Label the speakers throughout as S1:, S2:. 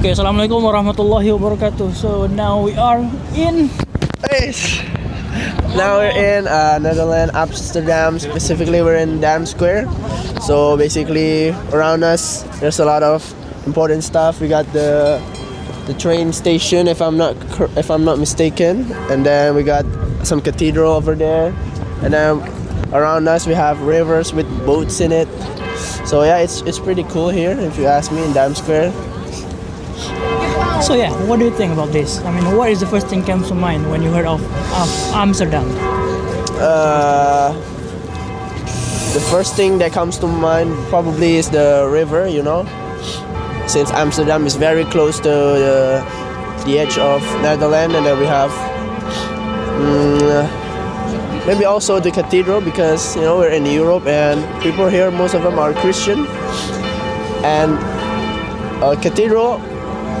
S1: Okay, Assalamualaikum warahmatullahi wabarakatuh. So now we are in
S2: Yes. Now we're in Netherlands, Amsterdam. Specifically, we're in Dam Square. So basically, around us, there's a lot of important stuff. We got the train station, if I'm not mistaken, and then we got some cathedral over there, and then around us we have rivers with boats in it. So yeah, it's pretty cool here, if you ask me, in Dam Square.
S1: So yeah, what do you think about this? I mean, what is the first thing comes to mind when you heard of Amsterdam?
S2: The first thing that comes to mind probably is the river, since Amsterdam is very close to the edge of Netherlands, and then we have maybe also the cathedral, because we're in Europe and people here, most of them are Christian, and cathedral,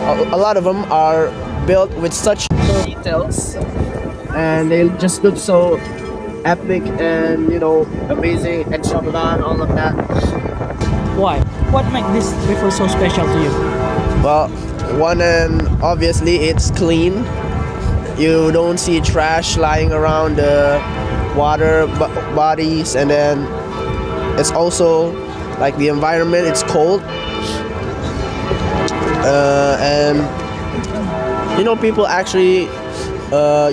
S2: a lot of them are built with such details, and they just look so epic and amazing, and Shabbat, all of that.
S1: Why? What makes this river so special to you?
S2: Well, one, and obviously it's clean. You don't see trash lying around the water bodies, and then it's also like the environment, it's cold, and people actually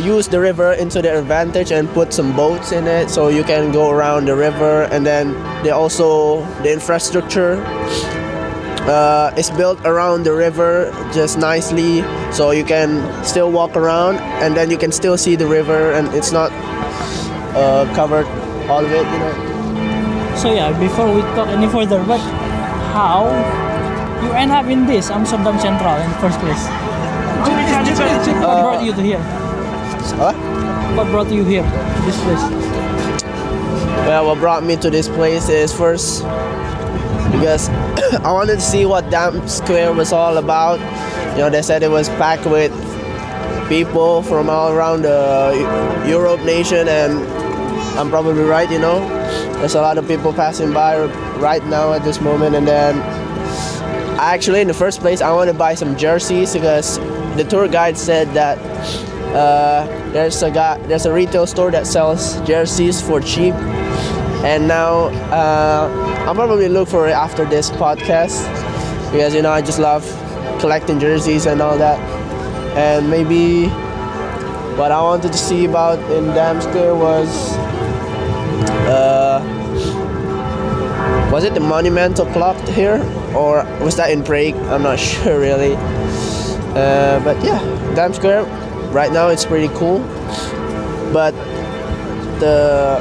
S2: use the river into their advantage and put some boats in it, so you can go around the river. And then the infrastructure is built around the river just nicely, so you can still walk around, and then you can still see the river, and it's not covered all of it.
S1: So yeah, before we talk any further, but how you end up in this Amsterdam Central in the first place? What brought you to here?
S2: Huh?
S1: What brought you here to this place?
S2: Well, what brought me to this place is first because I wanted to see what Dam Square was all about. They said it was packed with people from all around the Europe nation, and I'm probably right. There's a lot of people passing by right now at this moment. And then actually, in the first place, I want to buy some jerseys, because the tour guide said that there's a retail store that sells jerseys for cheap, and now I'll probably look for it after this podcast, because I just love collecting jerseys and all that. And maybe what I wanted to see about in Dam Square was it the monumental clock here, or was that in Prague? I'm not sure really. But yeah, Dam Square right now it's pretty cool. But the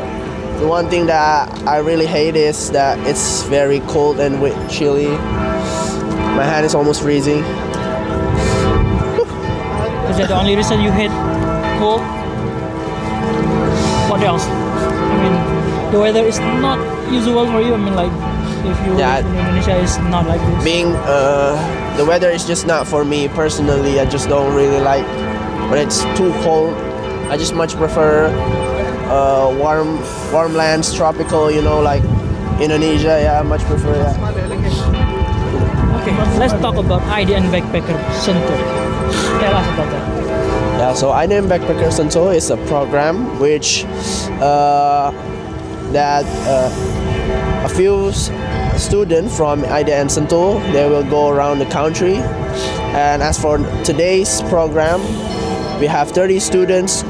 S2: one thing that I really hate is that it's very cold and chilly. My hand is almost freezing.
S1: Is that the only reason you hate cold? What else? I mean, the weather is not usual for you. I mean, like, if you live in Indonesia, it's not like this.
S2: The weather is just not for me personally. I just don't really like when it's too cold. I just much prefer warm lands, tropical, like Indonesia. Yeah, I much prefer that.
S1: Okay, let's talk about IDN Backpacker Center. Tell us about that.
S2: Yeah, so IDN Backpacker Center is a program which that a few students from IDN Center, they will go around the country. And as for today's program, we have 30 students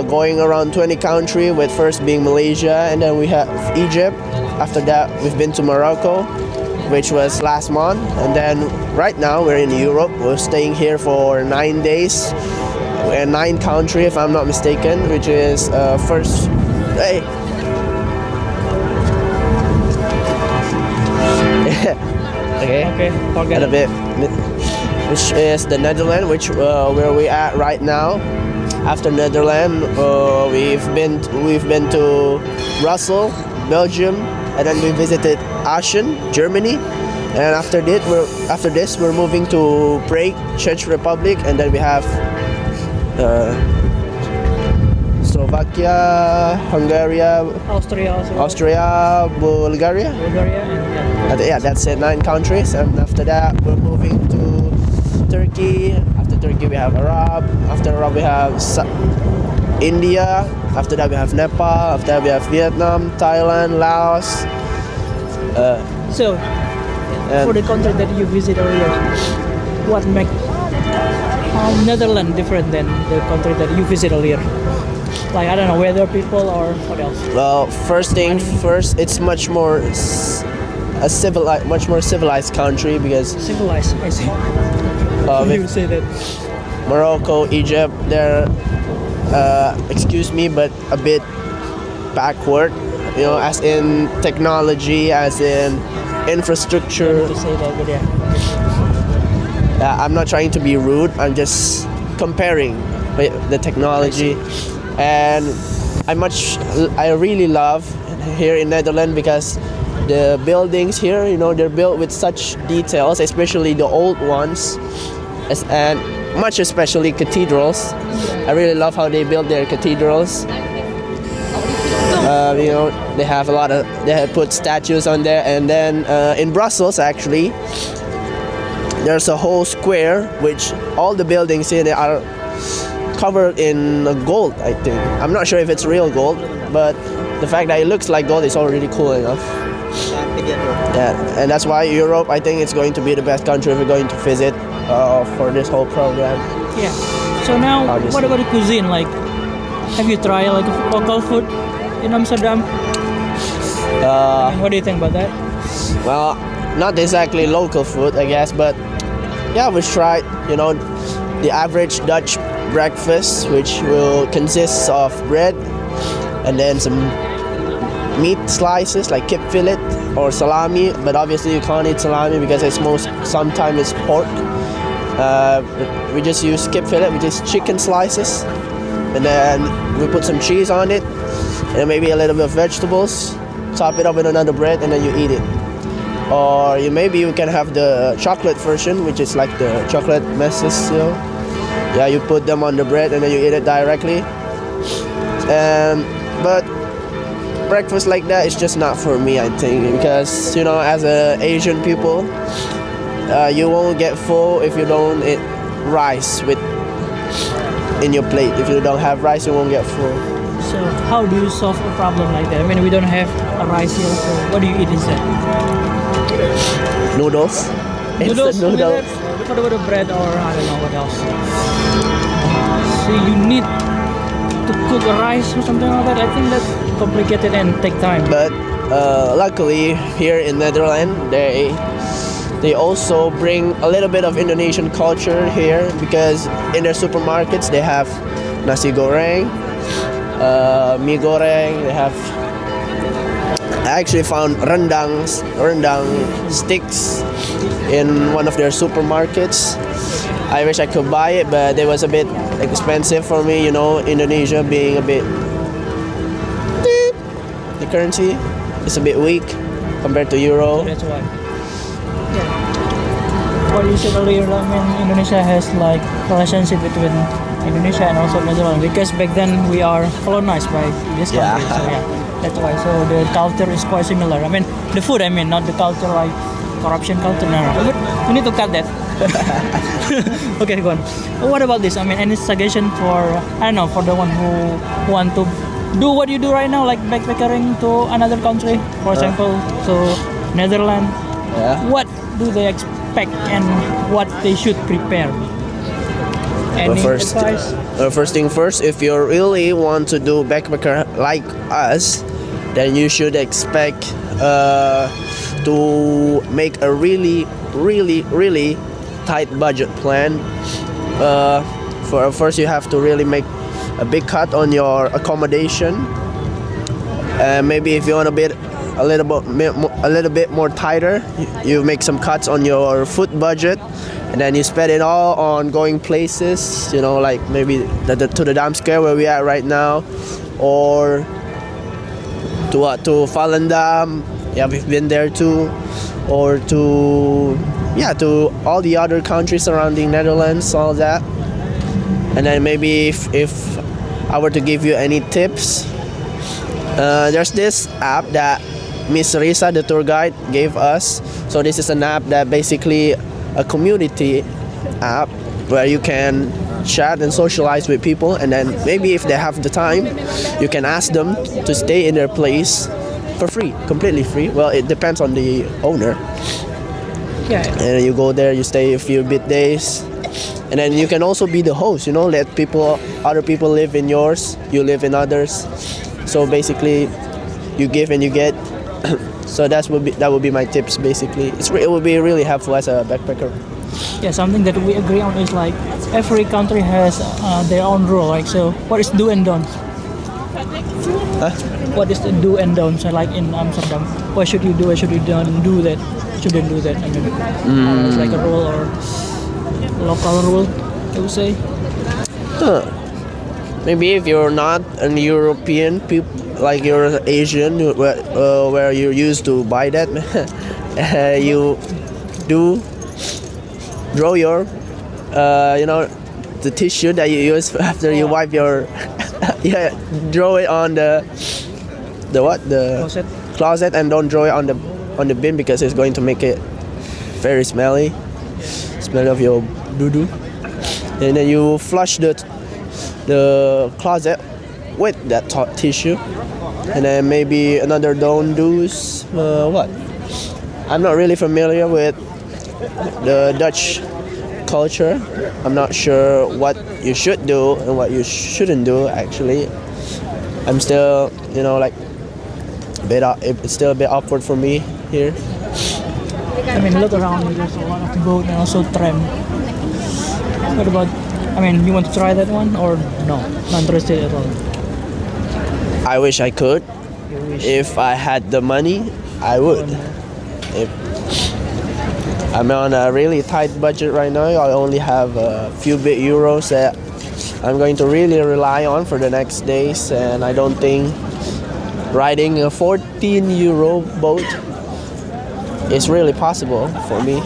S2: going around 20 countries, with first being Malaysia, and then we have Egypt. After that, we've been to Morocco, which was last month, and then right now we're in Europe. We're staying here for 9 days. We're in 9 countries, if I'm not mistaken, which is first. Hey. Okay.
S1: Forget
S2: a bit. Which is the Netherlands, where we at right now. After Netherlands, we've been to Brussels, Belgium, and then we visited Aachen, Germany. And after this, we're moving to Prague, Czech Republic, and then we have Slovakia, Hungary, Austria, Bulgaria.
S1: And
S2: Yeah, that's it. 9 countries, and after that we're moving to Turkey. After Turkey, we have Arab. After Arab, we have India. After that, we have Nepal. After that, we have Vietnam, Thailand, Laos.
S1: So,
S2: And
S1: for the country that you visit earlier, what make Netherlands different than the country that you visit earlier? Like, I don't know, weather, people, or what else?
S2: well, first thing first, it's much more much more civilized country because
S1: Civilized, I see. You
S2: with
S1: say that.
S2: Morocco, Egypt, they're excuse me, but a bit backward. You know, as in technology, as in infrastructure.
S1: To say that, but yeah.
S2: I'm not trying to be rude. I'm just comparing the technology, and I really love here in Netherlands because the buildings here, you know, they're built with such details, especially the old ones, and much especially cathedrals. I really love how they build their cathedrals. You know, they have put statues on there, and then in Brussels actually, there's a whole square which all the buildings here they are covered in gold. I think I'm not sure if it's real gold, but the fact that it looks like gold is already cool enough. Yeah, and that's why Europe, I think it's going to be the best country we're going to visit for this whole program.
S1: Yeah. So now,
S2: Obviously.
S1: what about the cuisine? Like, have you tried like local food in Amsterdam? What do you think about that?
S2: Well, not exactly local food, I guess, but yeah, we tried, you know, the average Dutch breakfast, which will consist of bread and then some meat slices like kip fillet or salami, but obviously you can't eat salami because sometimes it's pork. We just use kip fillet, which is chicken slices, and then we put some cheese on it, and then maybe a little bit of vegetables. Top it up with another bread, and then you eat it. Or maybe you can have the chocolate version, which is like the chocolate messes. You know? Yeah, you put them on the bread, and then you eat it directly. But breakfast like that is just not for me, I think, because you know, as a Asian people, you won't get full if you don't eat rice in your plate. If you don't have rice, you won't get full.
S1: So how do you solve a problem like that? I mean, we don't have a rice here, so what do you eat instead?
S2: Noodles.
S1: Noodles.
S2: Instant noodles.
S1: What about the bread or I don't know what else? So you need to cook a rice or something like that. I think that's complicated and take time.
S2: But luckily here in Netherlands, they also bring a little bit of Indonesian culture here because in their supermarkets they have nasi goreng, mie goreng. They have. I actually found rendang sticks in one of their supermarkets. I wish I could buy it, but it was a bit expensive for me. You know, Indonesia being a bit. The currency is a bit weak compared to euro.
S1: That's why. Yeah. What you said earlier, I mean, Indonesia has like relationship between Indonesia and also Netherlands because back then we are colonized by this country.
S2: Yeah.
S1: So yeah, that's why. So the culture is quite similar. I mean, the food. I mean, not the culture like corruption culture. No. But we need to cut that. Okay, go on. What about this? I mean, any suggestion for I don't know for the one who want to do what you do right now, like backpackering to another country, for example, to Netherlands.
S2: Yeah.
S1: What do they expect and what they should prepare? Any advice?
S2: First thing first, if you really want to do backpacker like us, then you should expect to make a really tight budget plan. For first, you have to really make a big cut on your accommodation. Maybe if you want a little bit more tighter, you make some cuts on your food budget, and then you spend it all on going places. You know, like maybe to the Dam Square where we are right now, or to Volendam. Yeah, we've been there too, or to all the other countries surrounding Netherlands, all that. And then maybe if I were to give you any tips, there's this app that Miss Risa, the tour guide, gave us. So this is an app that basically a community app where you can chat and socialize with people, and then maybe if they have the time, you can ask them to stay in their place for free, completely free. Well, it depends on the owner.
S1: Yeah.
S2: And you go there, you stay a few bit days, and then you can also be the host. Let other people live in yours, you live in others. So basically, you give and you get. So that would be my tips. Basically, it would be really helpful as a backpacker.
S1: Yeah, something that we agree on is like every country has their own rule. Like, so what is do and don'ts?
S2: Huh?
S1: What is the do and don'ts? Like in Amsterdam, what should you do? What should you don't do that? Shouldn't do that. I mean, it's like a rule or local rule, I would say.
S2: Huh. Maybe if you're not an European people, like you're Asian, where you're used to buy that, you do draw your, the tissue that you use after you wipe your, yeah, draw it on the closet, and don't draw it on the bin because it's going to make it very smelly, smell of your doo-doo. And then you flush the closet with that tissue. And then maybe another don't do's, what? I'm not really familiar with the Dutch culture. I'm not sure what you should do and what you shouldn't do. Actually, I'm still, it's still a bit awkward for me here.
S1: I mean, look around. There's a lot of boat and also tram. What about? I mean, you want to try that one or no? Not interested at all.
S2: I wish I could.
S1: You wish.
S2: If I had the money, I would. If I'm on a really tight budget right now, I only have a few bit euros that I'm going to really rely on for the next days, and I don't think riding a 14 euro boat is really possible for me.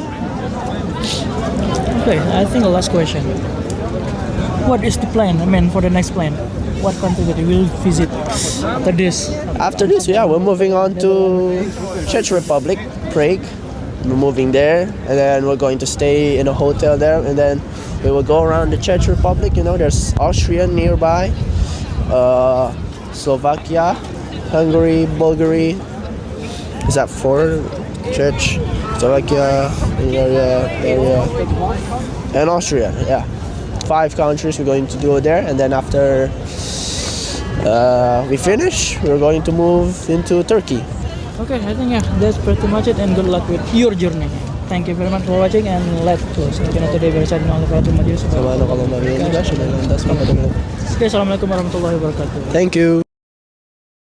S1: Okay, I think the last question. What is the plan? I mean, for the next plan, what country that you will visit after this?
S2: After this, yeah, we're moving on to Czech Republic, Prague. We're moving there, and then we're going to stay in a hotel there, and then we will go around the Czech Republic. There's Austria nearby, Slovakia, Hungary, Bulgaria. Is that 4? Czech, Slovakia, and Austria. Yeah, 5 countries we're going to go there, and then after we finish, we're going to move into Turkey.
S1: Okay, I think that's pretty much it, and good luck with your journey. Thank you very much for watching, and let's close. Today we're signing off the Assalamualaikum warahmatullahi wabarakatuh.
S2: Thank you.